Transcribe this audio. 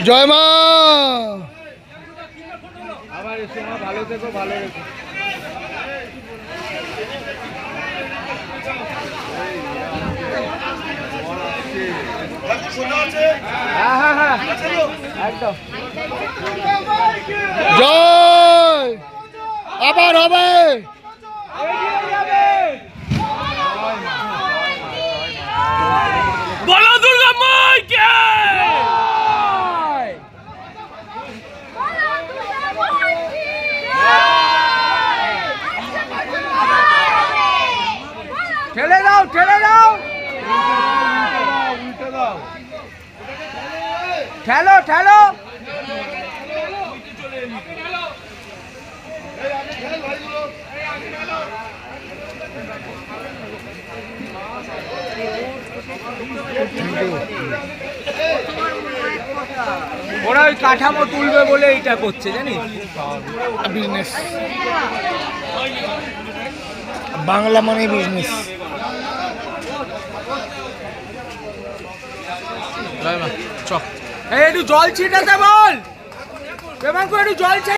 জয় মা। আবার এসো মা, ভালো থেকো, ভালো রেখো। হ্যাঁ হ্যাঁ হ্যাঁ একদম। জয়, আবার হবে। বলো দুর্গা মাইকে। ঠেলে দাও, ঠেলে দাও, ঠেলো ঠেলো। ওরা ওই কাঠামো তুলবে বলে এইটা করছে, জানিস? বিজনেস, বাংলা মানে বিজনেস। একটু জল ছিটাতে বল, একটু জল